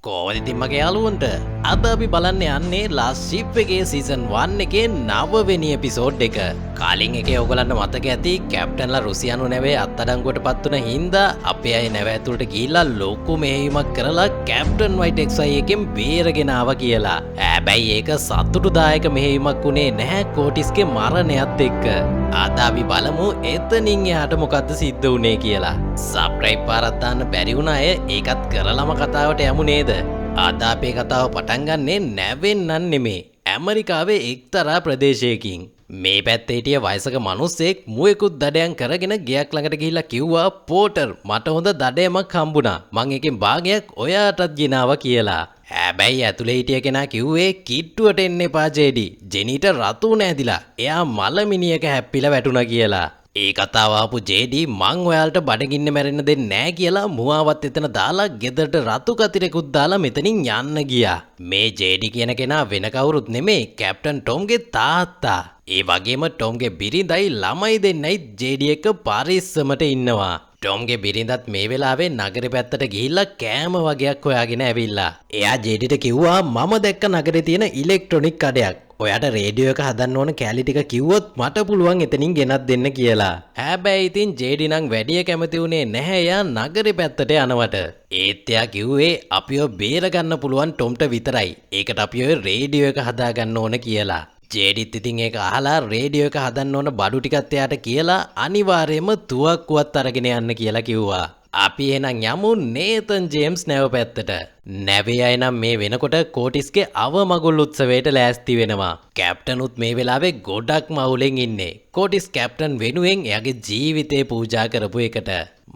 කෝවද ඉතින් මගේ යාළුවන්ට අද අපි බලන්න යන්නේ ලාස්ට් ෂිප් එකේ සීසන් 1 එකේ 9 වෙනි එපිසෝඩ් එක. කලින් එකේ ඔයගලන්ට මතක ඇති කැප්ටන්ලා රුසියානු නැවේ අත්අඩංගුවට පත් වුණ හින්දා අපේ අය නැව ඇතුළට ගිහිල්ලා ලොකු මෙහෙයුමක් කරලා කැප්ටන් වයිට් XY එකෙන් බේරගෙන ආවා කියලා. හැබැයි ඒක සතුටුදායක මෙහෙයුමක් උනේ නැහැ කෝටිස්ගේ මරණයත් එක්ක. අද අපි බලමු එතනින් එහාට මොකද්ද සිද්ධ වුනේ කියලා. සබ්ස්ක්‍රයිබ් පාරක් දාන්න බැරි වුණ අය ඒකත් කරලම කතාවට යමු නේද? අද අපේ කතාව පටන් ගන්නේ නැවෙන්නන් නෙමේ ඇමරිකාවේ එක්තරා ප්‍රදේශයකින්. මේ පැත්තේ හිටිය වයසක මිනිස්සෙක් මුවෙකුත් දඩයන් කරගෙන ගෙයක් ළඟට ගිහිල්ලා කිව්වා පෝටර් මට හොඳ දඩයමක් හම්බුණා මං එකෙන් භාගයක් ඔයාටත් ගෙනාවා කියලා. හැබැයි ඇතුලේ හිටිය කෙනා කිව්වේ කිට්ටුවට එන්න එපා ජේඩි. ජෙනීට රතු නැදිලා එයා මලමිනියක හැප්පිලා වැටුණා කියලා. ඒ කතාව ආපු ජේඩි මං ඔයාලට බඩගින්න මැරෙන්න දෙන්නේ නැහැ කියලා මුවාවත් එතන දාලා ගෙදරට රතු කතිරෙකුත් දාලා මෙතනින් යන්න ගියා. මේ ජේඩි කියන කෙනා වෙන කවුරුත් නෙමේ කැප්ටන් ටොම්ගේ තාත්තා. ඒ වගේම ටොම්ගේ බිරිඳයි ළමයි දෙන්නයි ජේඩි එක්ක පරිස්සමට ඉන්නවා. ටොම්ගේ බිරිඳත් මේ වෙලාවේ නගරේ පැත්තට ගිහිල්ලා කෑම වගේක් හොයාගෙන ඇවිල්ලා. එයා ජේඩිට කිව්වා මම දැක්ක නගරේ තියෙන ඉලෙක්ට්‍රොනික කඩයක්. ඔයාට රේඩියෝ එක හදන්න ඕන කැලි ටික කිව්වොත් මට පුළුවන් එතනින් ගෙනත් දෙන්න කියලා. හැබැයි ඉතින් ජේඩි නම් වැඩිය කැමති උනේ නැහැ එයා නගරේ පැත්තට යනවට. ඒත් එයා කිව්වේ අපිව බේර ගන්න පුළුවන් ටොම්ට විතරයි. ඒකට අපි ඔය රේඩියෝ එක හදාගන්න ඕන කියලා. ජේඩිත් ඉතින් ඒක අහලා රේඩියෝ එක හදන්න ඕන බඩු ටිකත් එයාට කියලා අනිවාර්යයෙන්ම තුවක්කුවත් අරගෙන යන්න කියලා කිව්වා. අපි එහෙනම් යමු නේතන් ජේම්ස් නැව පැත්තට. නැවේ අය නම් මේ වෙනකොට කෝටිස්ගේ අවමගුල් උත්සවයට ලෑස්ති වෙනවා. කැප්ටනුත් මේ වෙලාවේ ගොඩක් මවුලෙන් ඉන්නේ. කෝටිස් කැප්ටන් වෙනුවෙන් එයාගේ ජීවිතේ පූජා කරපු එකට.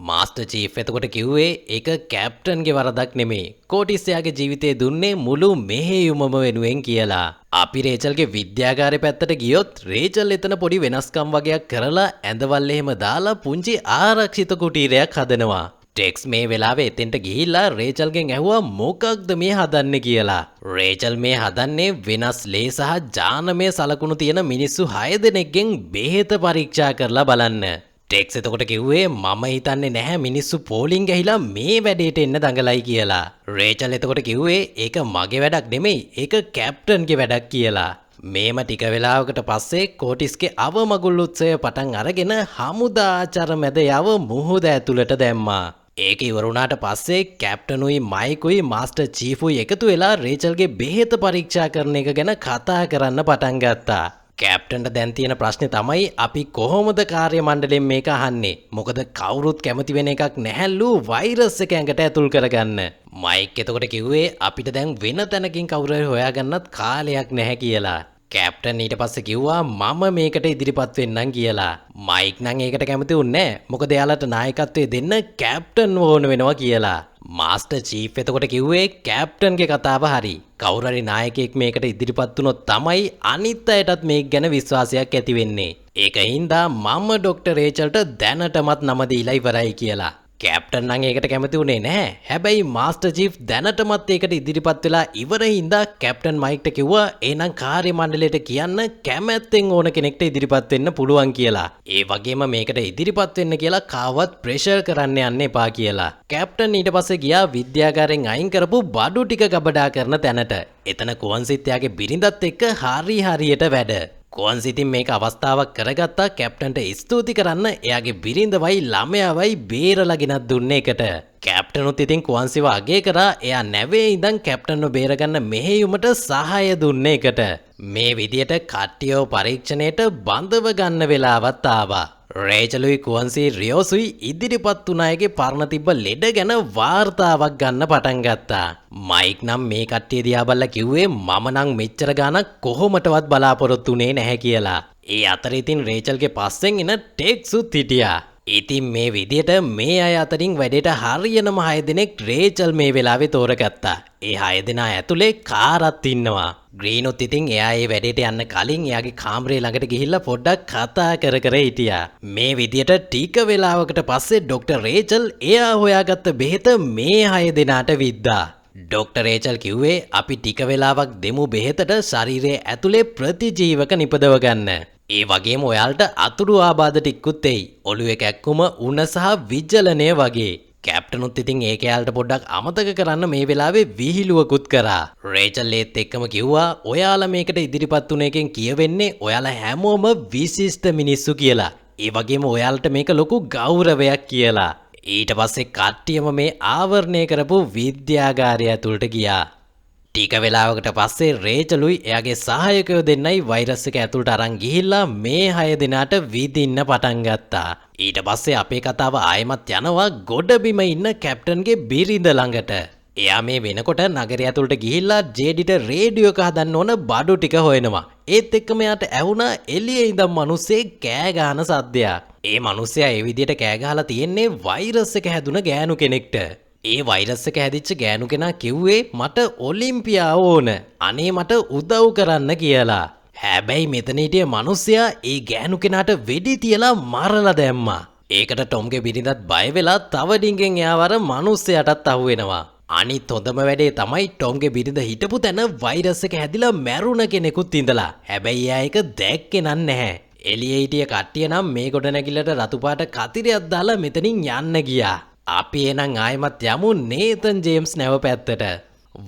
මාස්ටර් චීෆ් එතකොට කිව්වේ ඒක කැප්ටන්ගේ වරදක් නෙමේ. කෝටිස් එයාගේ ජීවිතේ දුන්නේ මුළු මෙහෙයුමම වෙනුවෙන් කියලා. අපි රේචල්ගේ විද්‍යාගාරය පැත්තට ගියොත් රේචල් එතන පොඩි වෙනස්කම් වගේක් කරලා ඇඳවල් එහෙම දාලා පුංචි ආරක්ෂිත කුටීරයක් හදනවා. ටෙක්ස් මේ වෙලාවේ එතෙන්ට ගිහිල්ලා රේචල්ගෙන් ඇහුවා මොකක්ද මේ හදන්නේ කියලා. රේචල් මේ හදන්නේ වෙනස් ලේ සහ ජානමය සලකුණු තියෙන මිනිස්සු 6 දෙනෙක්ගෙන් බෙහෙත පරීක්ෂා කරලා බලන්න. ටෙක්ස් එතකොට කිව්වේ මම හිතන්නේ නැහැ මිනිස්සු පෝලිං ගහිලා මේ වැඩේට එන්න දඟලයි කියලා. රේචල් එතකොට කිව්වේ ඒක මගේ වැඩක් නෙමෙයි ඒක කැප්ටන්ගේ වැඩක් කියලා. මේම ටික වෙලාවකට පස්සේ කෝටිස්ගේ අවමගුල් උත්සවය පටන් අරගෙන හමුදා ආචාර මැද යව මුහුද ඇතුළට දැම්මා. ඒක ඉවරුණාට පස්සේ කැප්ටනුයි මයිකුයි මාස්ටර් චීෆුයි එකතු වෙලා රේචල්ගේ බෙහෙත පරීක්ෂා කරන එක ගැන කතා කරන්න පටන් ගත්තා. කැප්ටන්ට දැන් තියෙන ප්‍රශ්නේ තමයි අපි කොහොමද කාර්ය මණ්ඩලයෙන් මේක අහන්නේ? මොකද කවුරුත් කැමති වෙන එකක් නැහැලු වෛරස් එක ඇඟට ඇතුල් කරගන්න. මයික් එතකොට කිව්වේ අපිට දැන් වෙන තැනකින් කවුරු හරි හොයාගන්නත් කාලයක් නැහැ කියලා. කැප්ටන් ඊට පස්සේ කිව්වා මම මේකට ඉදිරිපත් වෙන්නම් කියලා. මයික් නම් ඒකට කැමති වුණේ නැහැ. මොකද එයාලට නායකත්වය දෙන්න කැප්ටන් ඕන වෙනවා කියලා. මාස්ටර් චීෆ් එතකොට කිව්වේ කැප්ටන්ගේ කතාව හරි. කවුරු හරි නායකයෙක් මේකට ඉදිරිපත් වුණොත් තමයි අනිත් අයටත් මේක ගැන විශ්වාසයක් ඇති වෙන්නේ. ඒකින්ද මම ඩොක්ටර් රේචල්ට දැනටමත් නම දීලා ඉවරයි කියලා. කැප්ටන් නම් ඒකට කැමති වුණේ නැහැ. හැබැයි මාස්ටර් චීෆ් දැනටමත් ඒකට ඉදිරිපත් වෙලා ඉවරින්ද කැප්ටන් මයික්ට කිව්වා එහෙනම් කාර්ය මණ්ඩලයට කියන්න කැමැත්තෙන් ඕන කෙනෙක්ට ඉදිරිපත් වෙන්න පුළුවන් කියලා. ඒ වගේම මේකට ඉදිරිපත් වෙන්න කියලා කාවත් ප්‍රෙෂර් කරන්න යන්න එපා කියලා. කැප්ටන් ඊට පස්සේ ගියා විද්‍යාගාරයෙන් අයින් කරපු බඩු ටික ගබඩා කරන තැනට. එතන කුවන්සිත් යාගේ බිරිඳත් එක්ක හරියට වැඩ. කොන්සිතින් මේක අවස්ථාවක් කරගත්තා කැප්ටන්ට ස්තුති කරන්න එයාගේ බිරිඳවයි ළමයාවයි බේරලා ගෙනත් දුන්නේ එකට. කැප්ටනුත් ඉතින් කුවන්සිව අගය කරා එයා නැවේ ඉඳන් කැප්ටන්ව බේරගන්න මෙහෙයුමට සහාය දුන්නේ එකට. මේ විදියට කට්ටියව පරීක්ෂණයට බඳව ගන්න වෙලාවත් ආවා. රේචලුයි කුවන්සි රියෝසුයි ඉදිරිපත් වුණ අයගේ පරණ තිබ්බ ලෙඩ ගැන වාර්තාවක් ගන්න පටන් ගත්තා. මයික් නම් මේ කට්ටිය දිහා බලලා කිව්වේ මම නම් මෙච්චර ගාණක් කොහොමටවත් බලාපොරොත්තු වෙන්නේ නැහැ කියලා. ඒ අතර ඉතින් රේචල්ගේ පස්සෙන් එන ටෙක්සුත් හිටියා. ඉතින් මේ විදියට මේ අය අතරින් වැඩේට හරියනම 6 දෙනෙක් රේචල් මේ වෙලාවේ තෝරගත්තා. ඒ 6 දෙනා ඇතුලේ කාරත් ඉන්නවා. ග්‍රීනුත් ඉතින් එයා ඒ වැඩේට යන්න කලින් එයාගේ කාමරේ ළඟට ගිහිල්ලා පොඩ්ඩක් කතා කර හිටියා. මේ විදියට ටික වෙලාවකට පස්සේ ඩොක්ටර් රේචල් එයා හොයාගත්ත බෙහෙත මේ 6 දෙනාට විද්දා. ඩොක්ටර් රේචල් කිව්වේ අපි ටික වෙලාවක් දෙමු බෙහෙතට ශරීරයේ ඇතුලේ ප්‍රතිජීවක නිපදව ගන්න. ඒ වගේම ඔයාලට අතුරු ආබාධ ටිකකුත් එයි. ඔළුවේ කැක්කුම උණ සහ විජලනය වගේ. කැප්ටනුත් ඉතින් ඒක යාලට පොඩ්ඩක් අමතක කරන්න මේ වෙලාවේ විහිළුවකුත් කරා. රේචල් ඒත් එක්කම කිව්වා ඔයාලා මේකට ඉදිරිපත් වුණ එකෙන් කියවෙන්නේ ඔයාලා හැමෝම විශිෂ්ට මිනිස්සු කියලා. ඒ වගේම ඔයාලට මේක ලොකු ගෞරවයක් කියලා. ඊට පස්සේ කට්ටියම මේ ආවරණය කරපු විද්‍යාගාරය ඇතුළට ගියා. ටික වෙලාවකට පස්සේ රේචලුයි එයාගේ සහායකයෝ දෙන්නයි වෛරස් එක ඇතුළට අරන් ගිහිල්ලා මේ 6 දෙනාට විදින්න පටන් ගත්තා. ඊට පස්සේ අපේ කතාව ආයෙමත් යනවා ගොඩබිම ඉන්න කැප්ටන්ගේ බිරිඳ ළඟට. එයා මේ වෙනකොට නගරය ඇතුළට ගිහිල්ලා ජේඩිට රේඩියෝ එක හදන්න ඕන බඩු ටික හොයනවා. ඒත් එක්කම එයාට ඇහුණා එළියේ ඉඳන් මිනිස්සේ කෑ ගහන සද්දයක්. ඒ මිනිස්සයා ඒ විදිහට කෑ ගහලා තියෙන්නේ වෛරස් එක හැදුන ගෑනු කෙනෙක්ට. ඒ වෛරස් එක හැදිච්ච ගෑනු කෙනා කිව්වේ මට ඔලිම්පියාව ඕන. අනේ මට උදව් කරන්න කියලා. හැබැයි මෙතන හිටිය මිනිස්සයා ඒ ගෑනු කෙනාට වෙඩි තියලා මරලා දැම්මා. ඒකට ටොම්ගේ බිරිඳත් බය වෙලා තව ඩිංගෙන් එයාව අර මිනිස්සයාටත් අහුවෙනවා. අනිත් හොඳම වැඩේ තමයි ටොම්ගේ බිරිඳ හිටපු තැන වෛරස් එක හැදිලා මැරුණ කෙනෙකුත් ඉඳලා. හැබැයි එයා ඒක දැක්කේ නැහැ. එළියේ හිටිය කට්ටිය නම් මේ ගොඩනැගිල්ලට රතු පාට කතිරයක් දාලා මෙතනින් යන්න ගියා. අපි එනම් ආයෙමත් යමු නේතන් ජේම්ස් නැව පැත්තට.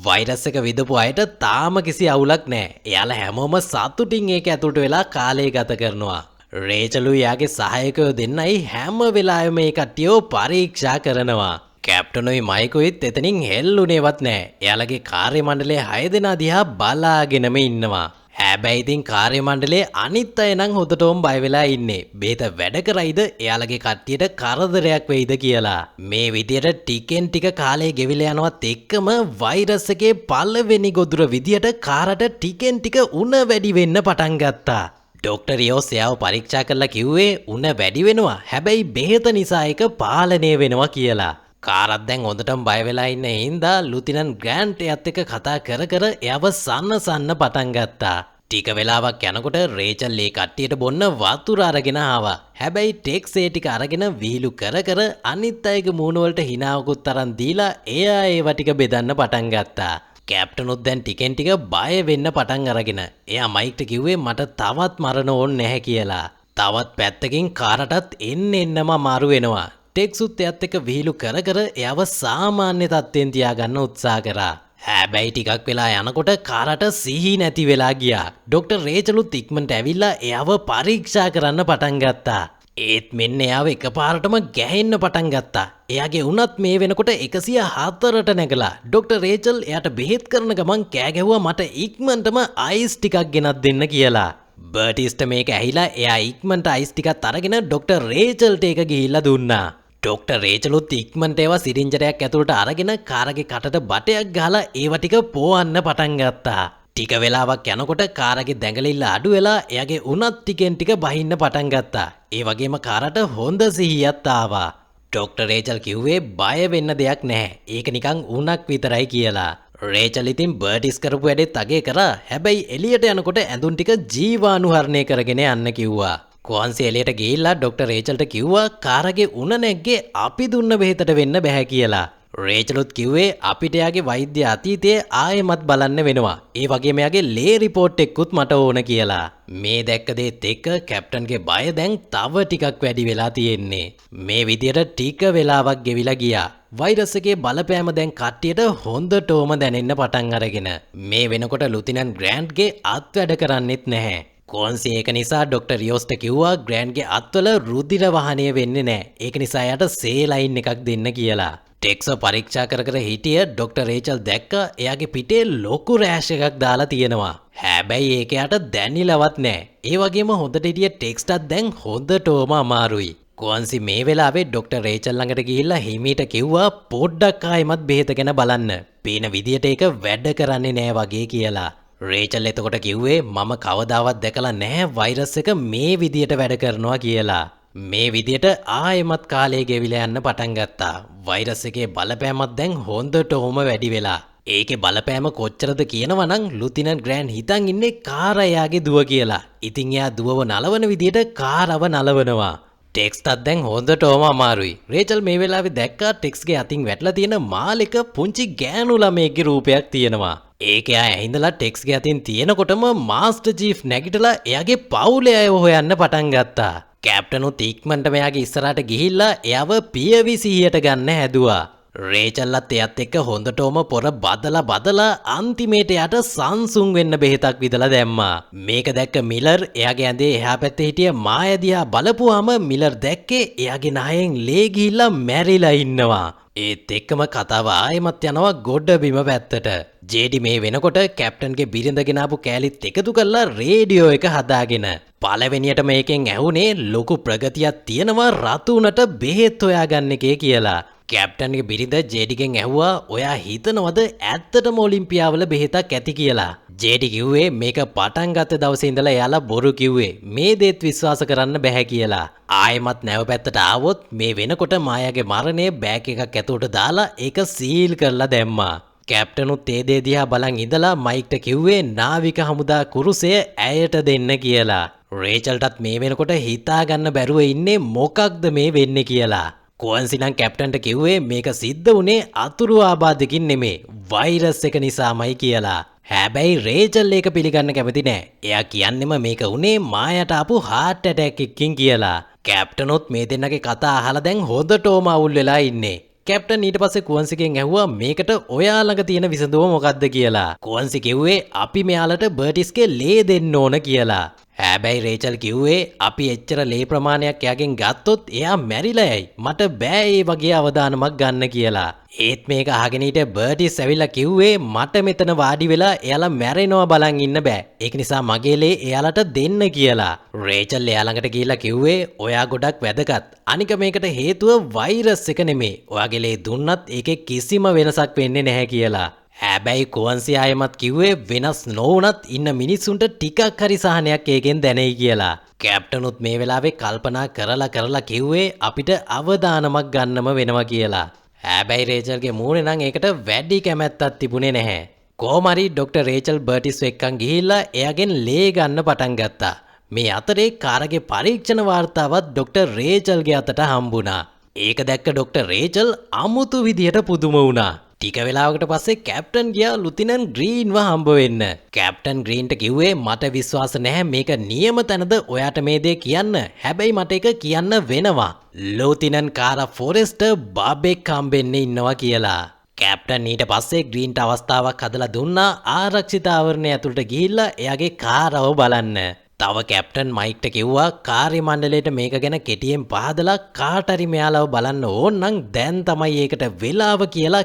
වෛරස් එක විදපු අයට තාම කිසි අවුලක් නැහැ. එයාලා හැමෝම සතුටින් ඒක ඇතුළට වෙලා කාලය ගත කරනවා. රේචලුයි යාගේ සහායකයෝ දෙන්නයි හැම වෙලාවෙම මේ කට්ටියව පරීක්ෂා කරනවා. කැප්ටනුයි මයිකුයිත් එතනින් හෙල්ලුනේවත් නැහැ. එයාලගේ කාර්ය මණ්ඩලයේ 6 දෙනා දිහා බලාගෙනම ඉන්නවා. හැබැයි ඉතින් කාර්ය මණ්ඩලයේ අනිත් අය නම් හොදටම බය වෙලා ඉන්නේ. බේත වැඩ කරයිද එයාලගේ කට්ටියට කරදරයක් වෙයිද කියලා. මේ විදියට ටිකෙන් ටික කාලය ගෙවිලා යනවත් එක්කම වෛරස් එකේ පළවෙනි ගොදුර විදියට කාරට ටිකෙන් ටික උණ වැඩි වෙන්න පටන් ගත්තා. ඩොක්ටර් රියෝස් එයාව පරීක්ෂා කරලා කිව්වේ උණ වැඩි වෙනවා. හැබැයි බෙහෙත නිසා ඒක පාලනය වෙනවා කියලා. කාරත් දැන් හොඳටම බය වෙලා ඉන්න හින්දා ලුතිනන් ග්‍රෑන්ට් එයත් එක්ක කතා කර කර එයාව සන්නසන්න පටන් ගත්තා. ටික වෙලාවක් යනකොට රේචල් ඒ කට්ටියට බොන්න වතුර අරගෙන ආවා. හැබැයි ටෙක්ස් ඒ ටික අරගෙන විහිළු කර කර අනිත් අයගේ මූණ වලට හිනාවකුත් අරන් දීලා එයා ඒව ටික බෙදන්න පටන් ගත්තා. කැප්ටනුත් දැන් ටිකෙන් ටික බය වෙන්න පටන් අරගෙන එයා මයික්ට කිව්වේ මට තවත් මරණ ඕනේ නැහැ කියලා. තවත් පැත්තකින් කාරටත් එන්නම අමාරු වෙනවා. ටෙක්සුත් එයත් එක්ක විහිළු කර කර එයාව සාමාන්‍ය තත්ත්වෙන් තියාගන්න උත්සාහ කරා. හැබැයි ටිකක් වෙලා යනකොට කාරට සිහි නැති වෙලා ගියා. ඩොක්ටර් රේචලුත් ඉක්මනට ඇවිල්ලා එයාව පරීක්ෂා කරන්න පටන් ගත්තා. ඒත් මෙන්න එයාව එකපාරටම ගැහෙන්න පටන් ගත්තා. එයාගේ උණත් මේ වෙනකොට 104ට නැගලා. ඩොක්ටර් රේචල් එයාට බෙහෙත් කරන ගමන් කෑ ගැහුවා මට ඉක්මනටම අයිස් ටිකක් ගෙනත් දෙන්න කියලා. බර්ටිස්ට මේක ඇහිලා එයා ඉක්මනට අයිස් ටිකක් අරගෙන ඩොක්ටර් රේචල්ට ඒක ගිහිල්ලා දුන්නා. ඩොක්ටර් රේචලුත් ඉක්මනට ඒවා සිරින්ජරයක් ඇතුළට අරගෙන කාරගේ කටට බටයක් ගහලා ඒව ටික පොවන්න පටන් ගත්තා. ටික වෙලාවක් යනකොට කාරගේ දැඟලිල්ල අඩු වෙලා එයාගේ උණත් ටිකෙන් ටික බහින්න පටන් ගත්තා. ඒ වගේම කාරට හොඳ සිහියක් ආවා. ඩොක්ටර් රේචල් කිව්වේ බය වෙන්න දෙයක් නැහැ. ඒක නිකන් උණක් විතරයි කියලා. රේචල් ඉතින් බර්ටිස් කරපු වැඩෙත් අගේ කරා. හැබැයි එළියට යනකොට ඇඳුම් ටික ජීවාණුහරණය කරගෙන යන්න කිව්වා. කොහන්සි එළියට ගිහිල්ලා ඩොක්ටර් රේචල්ට කිව්වා කාරගේ උණ නැග්ගේ අපි දුන්න බෙහෙතට වෙන්න බෑ කියලා. රේචලුත් කිව්වේ අපිට යාගේ වෛද්‍ය අතීතයේ ආයෙමත් බලන්න වෙනවා. ඒ වගේම යාගේ ලේ රිපෝට් එකකුත් මට ඕන කියලා. මේ දැක්ක දේත් එක්ක කැප්ටන්ගේ බය දැන් තව ටිකක් වැඩි වෙලා තියෙන්නේ. මේ විදියට ටික වෙලාවක් ගෙවිලා ගියා. වෛරස් එකේ බලපෑම දැන් කට්ටියට හොඳටම දැනෙන්න පටන් අරගෙන. මේ වෙනකොට ලුතිනන් ග්‍රෑන්ඩ්ගේ අත් වැඩ කරන්නෙත් නැහැ. කොන්සි ඒක නිසා ඩොක්ටර් රියෝස්ට කිව්වා ග්‍රෑන්ඩ්ගේ අත්වල රුධිර වහනය වෙන්නේ නැහැ. ඒක නිසා එයාට සේලයින් එකක් දෙන්න කියලා. ටෙක්ස් පරීක්ෂා කර කර හිටිය ඩොක්ටර් රේචල් දැක්ක එයාගේ පිටේ ලොකු රෑෂ් එකක් දාලා තියෙනවා. හැබැයි ඒක යාට දැනිලවත් නැහැ. ඒ වගේම හොඳට හිටිය ටෙක්ස්ටත් දැන් හොඳටම අමාරුයි. කොන්සි මේ වෙලාවේ ඩොක්ටර් රේචල් ළඟට ගිහිල්ලා හිමීට කිව්වා පොඩ්ඩක් ආයෙමත් බෙහෙත ගැන බලන්න. පේන විදියට ඒක වැඩ කරන්නේ නැහැ වගේ කියලා. රේචල් එතකොට කිව්වේ මම කවදාවත් දැකලා නැහැ වෛරස් එක මේ විදියට වැඩ කරනවා කියලා. මේ විදියට ආයෙමත් කාලය ගෙවිලා යන්න පටන් ගත්තා. වෛරස් එකේ බලපෑමත් දැන් හොඳටම වැඩි වෙලා. ඒකේ බලපෑම කොච්චරද කියනවා නම් ලුතිනන්ට් ග්‍රෑන්ඩ් හිතන් ඉන්නේ කාර එයාගේ දුව කියලා. ඉතින් එයා දුවව නලවන විදියට කාරව නලවනවා. ටෙක්ස්ටත් දැන් හොඳටම අමාරුයි. රේචල් මේ වෙලාවේ දැක්කා ටෙක්ස්ගේ අතින් වැටලා තියෙන මාලෙක පුංචි ගෑනු ළමයෙක්ගේ රූපයක් තියෙනවා. ඒක එයා ඇහිඳලා ටෙක්ස්ගේ අතින් තියෙනකොටම මාස්ටර් චීෆ් නැගිටලා එයාගේ පවුලේ අයව හොයන්න පටන් ගත්තා. කැප්ටනුත් ඉක්මනට මෙයාගේ ඉස්සරහට ගිහිල්ලා එයාව පියවි 100ට ගන්න හැදුවා. රේචල්ලත් එයත් එක්ක හොඳටම පොර බදලා අන්තිමේට යට සංසුන් වෙන්න බෙහෙතක් විදලා දැම්මා. මේක දැක්ක මිලර් එයාගේ ඇඳේ එහා පැත්තේ හිටිය මායා දිහා බලපුවාම මිලර් දැක්කේ එයාගේ නහයෙන් ලේ ගිහිල්ලා මැරිලා ඉන්නවා. ඒත් එක්කම කතාව ආයෙමත් යනවා ගොඩ බිම පැත්තට. ජේඩි මේ වෙනකොට කැප්ටන්ගේ බිරිඳගෙන ආපු කෑලිත් එකතු කරලා රේඩියෝ එක හදාගෙන පළවෙනියට මේකෙන් ඇහුනේ ලොකු ප්‍රගතියක් තියෙනවා රතුනට බෙහෙත් හොයාගන්න එකේ කියලා. කැප්ටන්ගේ බිරිඳ ජේඩිගෙන් ඇහුවා ඔයා හිතනවද ඇත්තටම ඔලිම්පියාවල බෙහෙතක් ඇති කියලා. ජේඩි කිව්වේ මේක පටන් ගත්ත දවසේ ඉඳලා එයාලා බොරු කිව්වේ මේ දේත් විශ්වාස කරන්න බෑ කියලා. ආයෙමත් නැව පැත්තට ආවොත් මේ වෙනකොට මායාගේ මරණය බෑග් එකක් ඇතුළට දාලා ඒක සීල් කරලා දැම්මා. කැප්ටනුත් ඒ දේ දිහා බලන් ඉඳලා මයික්ට කිව්වේ නාවික හමුදා කුරුසය ඇයට දෙන්න කියලා. රේචල්ටත් මේ වෙනකොට හිතා ගන්න බැරුව ඉන්නේ මොකක්ද මේ වෙන්නේ කියලා. කොන්සි නම් කැප්ටන්ට කිව්වේ මේක සිද්ධ වුණේ අතුරු ආබාධකින් නෙමේ වෛරස් එක නිසාමයි කියලා. හැබැයි රේචල් ඒක පිළිගන්න කැමති නෑ. එයා කියන්නෙම මේක උනේ මායට ආපු හાર્ට් ඇටැක් එකකින් කියලා. කැප්ටනොත් මේ දෙන්නගේ කතා අහලා දැන් හොඳටම අවුල් වෙලා ඉන්නේ. කැප්ටන් ඊට පස්සේ කුවන්සිගෙන් ඇහුවා මේකට ඔයා ළඟ තියෙන විසඳුම මොකක්ද කියලා. කුවන්සි කිව්වේ අපි මෙයාලට බර්ටිස්ගේ ලේ දෙන්න ඕන කියලා. හැබැයි රේචල් කිව්වේ අපි එච්චර ලේ ප්‍රමාණයක් එයාගෙන් ගත්තොත් එයා මැරිලා යයි. මට බෑ ඒ වගේ අවදානමක් ගන්න කියලා. ඒත් මේක අහගෙන හිට බර්ටිස් ඇවිල්ලා කිව්වේ මට මෙතන වාඩි වෙලා එයාලා මැරෙනවා බලන් ඉන්න බෑ. ඒක නිසා මගේ ලේ එයාලට දෙන්න කියලා. රේචල් එයා ළඟට ගිහිල්ලා කිව්වේ ඔයා ගොඩක් වැදගත්. අනික මේකට හේතුව වෛරස් එක නෙමේ. ඔයාගේ ලේ දුන්නත් ඒකේ කිසිම වෙනසක් වෙන්නේ නැහැ කියලා. හැබැයි කුවන්සි ආයෙමත් කිව්වේ වෙනස් නොවුනත් ඉන්න මිනිස්සුන්ට ටිකක් හරි සහනයක් ඒකෙන් දැනෙයි කියලා. කැප්ටනුත් මේ වෙලාවේ කල්පනා කරලා කිව්වේ අපිට අවදානමක් ගන්නම වෙනවා කියලා. හැබැයි රේචල්ගේ මූණේ නම් ඒකට වැඩි කැමැත්තක් තිබුණේ නැහැ. කොහොම හරි ඩොක්ටර් රේචල් බර්ටිස් එක්කන් ගිහිල්ලා එයාගෙන් ලේ ගන්න පටන් ගත්තා. මේ අතරේ කාරගේ පරීක්ෂණ වාර්තාවත් ඩොක්ටර් රේචල්ගේ අතට හම්බුණා. ඒක දැක්ක ඩොක්ටර් රේචල් අමුතු විදියට පුදුම වුණා. ටික වෙලාවකට පස්සේ කැප්ටන් ගියා ලුතිනන් ග්‍රීන්ව හම්බ වෙන්න. කැප්ටන් ග්‍රීන්ට කිව්වේ මට විශ්වාස නැහැ මේක නියම තැනද ඔයාට මේ දේ කියන්න. හැබැයි මට ඒක කියන්න වෙනවා. ලුතිනන් කාරා ෆොරෙස්ටර් බබෙක් හම්බෙන්න ඉන්නවා කියලා. කැප්ටන් ඊට පස්සේ ග්‍රීන්ට අවස්ථාවක් හදලා දුන්නා ආරක්ෂිත ආවරණය ඇතුළට ගිහිල්ලා එයාගේ කාරව බලන්න. තව කැප්ටන් මයික්ට කිව්වා කාර්ය මණ්ඩලයට මේක ගැන කෙටියෙන් පහදලා කාට හරි මෙයාලව බලන්න ඕන නම් දැන් තමයි ඒකට වෙලාව කියලා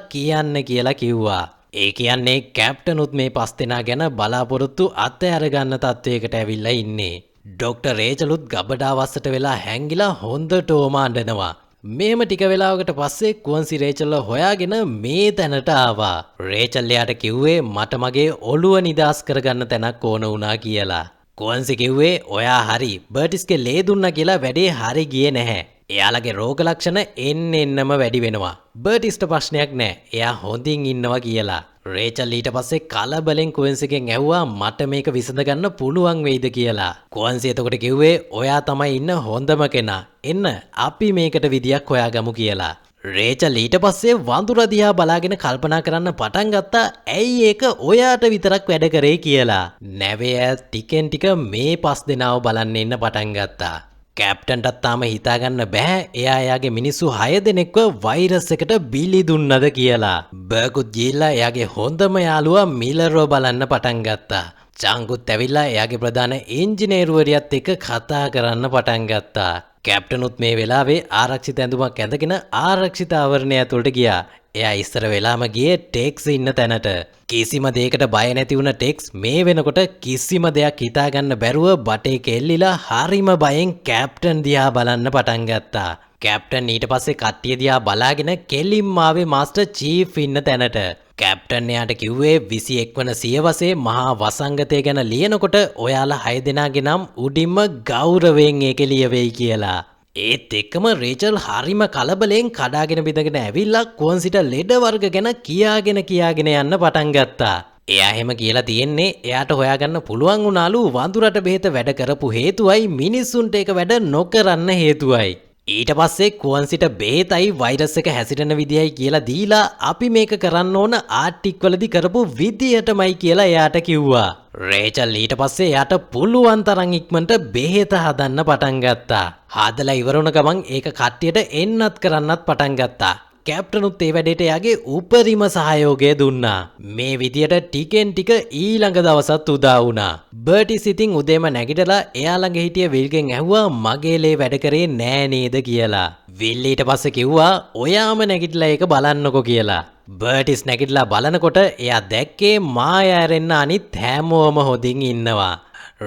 කියලා කිව්වා. ඒ කියන්නේ කැප්ටනුත් මේ පස් දෙනා ගැන බලාපොරොත්තු අත්හැර ගන්න තත්වයකට ඇවිල්ලා ඉන්නේ. ඩොක්ටර් රේචලුත් ගබඩා වස්සට වෙලා හැංගිලා හොඳටම අඬනවා. මේම ටික වෙලාවකට පස්සේ කුවන්සි රේචල්ව හොයාගෙන මේ තැනට ආවා. රේචල් එයාට කිව්වේ මට මගේ ඔළුව නිදාස් කරගන්න තැනක් ඕන වුණා කියලා. කුවන්සි කිව්වේ ඔයා හරි බර්ටිස්ගේ ලේ දුන්නා කියලා වැඩේ හරි ගියේ නැහැ. එයාලගේ රෝග ලක්ෂණ එන්නම වැඩි වෙනවා. බර්ටිස්ට ප්‍රශ්නයක් නැහැ. එයා හොඳින් ඉන්නවා කියලා. රේචල් ඊට පස්සේ කලබලෙන් කුවන්සිගෙන් ඇහුවා මට මේක විසඳ ගන්න පුළුවන් වෙයිද කියලා. කුවන්සි එතකොට කිව්වේ ඔයා තමයි ඉන්න හොඳම කෙනා. එන්න අපි මේකට විදියක් හොයාගමු කියලා. රේචල් ඊට පස්සේ වඳුර දිහා බලාගෙන කල්පනා කරන්න පටන් ගත්තා ඇයි ඒක ඔයාට විතරක් වැඩ කරේ කියලා. නැවේ ටිකෙන් ටික මේ පස් දෙනාව බලන්න එන්න පටන් ගත්තා. කැප්ටන්ටත් තාම හිතාගන්න බෑ එයා එයාගේ මිනිස්සු 6 දෙනෙක්ව වෛරස් එකට බිලි දුන්නද කියලා. බර්කුත් ගිහිල්ලා එයාගේ හොඳම යාළුවා මිලර්ව බලන්න පටන් ගත්තා. චාංගුත් ඇවිල්ලා එයාගේ ප්‍රධාන ඉංජිනේරුවරියත් එක්ක කතා කරන්න පටන් ගත්තා. කැප්ටනුත් මේ වෙලාවේ ආරක්ෂිත ඇඳුමක් ඇඳගෙන ආරක්ෂිත ආවරණය ඇතුළට ගියා. එයා ඉස්සර වෙලාම ගියේ ටෙක්ස් ඉන්න තැනට. කිසිම දෙයකට බය නැති වුණ ටෙක්ස් මේ වෙනකොට කිසිම දෙයක් හිතාගන්න බැරුව බටේ කෙල්ලිලා හරිම බයෙන් කැප්ටන් දිහා බලන්න පටන් ගත්තා. කැප්ටන් ඊට පස්සේ කට්ටිය දිහා බලාගෙන කෙලින්ම ආවේ මාස්ටර් චීෆ් ඉන්න තැනට. කැප්ටන් එයාට කිව්වේ 21 වන සියවසේ මහා වසංගතය ගැන ලියනකොට ඔයාලා 6 දෙනාගේ නම් උඩින්ම ගෞරවයෙන් ඒක ලියවෙයි කියලා. ඒත් එක්කම රේචල් හරිම කලබලෙන් කඩාගෙන බිඳගෙන ඇවිල්ලා කුවන්සිට ලෙඩ වර්ග ගැන කියාගෙන යන්න පටන් ගත්තා. එයා එහෙම කියලා තියෙන්නේ එයාට හොයාගන්න පුළුවන් වුණාලු වඳුරට බෙහෙත වැඩ කරපු හේතුවයි මිනිස්සුන්ට ඒක වැඩ නොකරන්න හේතුවයි. ඊට පස්සේ කුවන්සිට බේතයි වෛරස් එක හැසිරෙන විදියයි කියලා දීලා අපි මේක කරන්න ඕන ආර්ටික් වලදී කරපු විදියටමයි කියලා එයාට කිව්වා. රේචල් ඊට පස්සේ එයාට පුළුවන් තරම් ඉක්මනට බෙහෙත හදන්න පටන් ගත්තා. හදලා ඉවර වුණ ගමන් ඒක කට්ටියට එන්නත් කරන්නත් පටන් ගත්තා. කැප්ටනුත් ඒ වැඩේට එයාගේ උපරිම සහයෝගය දුන්නා. මේ විදියට ටිකෙන් ටික ඊළඟ දවසත් උදා වුණා. බර්ටිස් ඉතින් උදේම නැගිටලා එයා ළඟ හිටිය විල්ගෙන් ඇහුවා මගේ ලේ වැඩ කරේ නෑ නේද කියලා. විල් ඊට පස්සේ කිව්වා ඔයාම නැගිටලා ඒක බලන්නකෝ කියලා. බර්ටිස් නැගිටලා බලනකොට එයා දැක්කේ මායා ඇරෙන්න අනිත් හැමෝම හොදින් ඉන්නවා.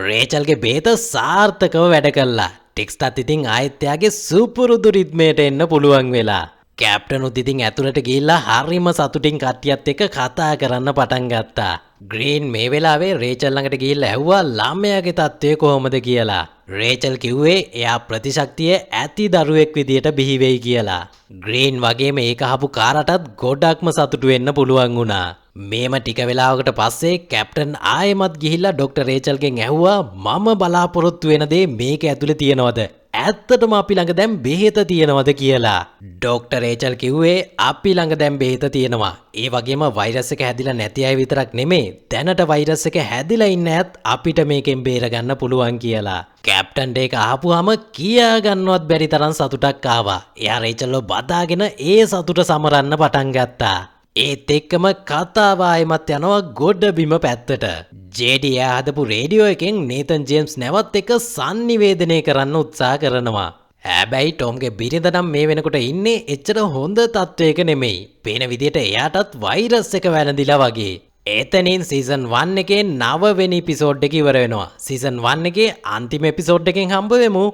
රේචල්ගේ බේත සාර්ථකව වැඩ කළා. ටෙක්ස්ටත් ඉතින් ආයෙත් එයාගේ සුපුරුදු රිද්මේට එන්න පුළුවන් වෙලා. කැප්ටනුත් ඉතින් ඇතුළට ගිහිල්ලා හරිම සතුටින් කට්ටියත් එක්ක කතා කරන්න පටන් ගත්තා. ග්‍රීන් මේ වෙලාවේ රේචල් ළඟට ගිහිල්ලා ඇහුවා ළමයාගේ තත්ත්වය කොහොමද කියලා. රේචල් කිව්වේ එයා ප්‍රතිශක්තිය ඇති දරුවෙක් විදියට බිහි වෙයි කියලා. ග්‍රීන් වගේම ඒක අහපු කාරටත් ගොඩක්ම සතුටු වෙන්න පුළුවන් වුණා. මේම ටික වෙලාවකට පස්සේ කැප්ටන් ආයෙමත් ගිහිල්ලා ඩොක්ටර් රේචල්ගෙන් ඇහුවා මම බලාපොරොත්තු වෙන දේ මේක ඇතුලේ තියෙනවද? ඇත්තටම අපි ළඟ දැන් බෙහෙත තියෙනවද කියලා. ඩොක්ටර් රේචල් කිව්වේ අපි ළඟ දැන් බෙහෙත තියෙනවා. ඒ වගේම වෛරස් එක හැදිලා නැති අය විතරක් නෙමෙයි දැනට වෛරස් එක හැදිලා ඉන්න ඇත් අපිට මේකෙන් බේරගන්න පුළුවන් කියලා. කැප්ටන්ට ඒක අහපුවාම කියා ගන්නවත් බැරි තරම් සතුටක් ආවා. එයා රේචල්ව බදාගෙන ඒ සතුට සමරන්න පටන් ගත්තා. ඒත් එක්කම කතාව ආයෙමත් යනවා ගොඩ බිම පැත්තට. ජේඩි එයා හදපු රේඩියෝ එකෙන් නේතන් ජේම්ස් නැවත් එක sannivedanaya කරන්න උත්සාහ කරනවා. හැබැයි ටොම්ගේ බිරිඳ නම් මේ වෙනකොට ඉන්නේ එච්චර හොඳ තත්වයක නෙමෙයි. පේන විදියට එයාටත් වෛරස් එක වැළඳිලා වගේ. එතනින් සීසන් 1 එකේ 9 වෙනි එපිසෝඩ් එක ඉවර වෙනවා. සීසන් 1 එකේ අන්තිම එපිසෝඩ් එකෙන් හම්බ වෙමු.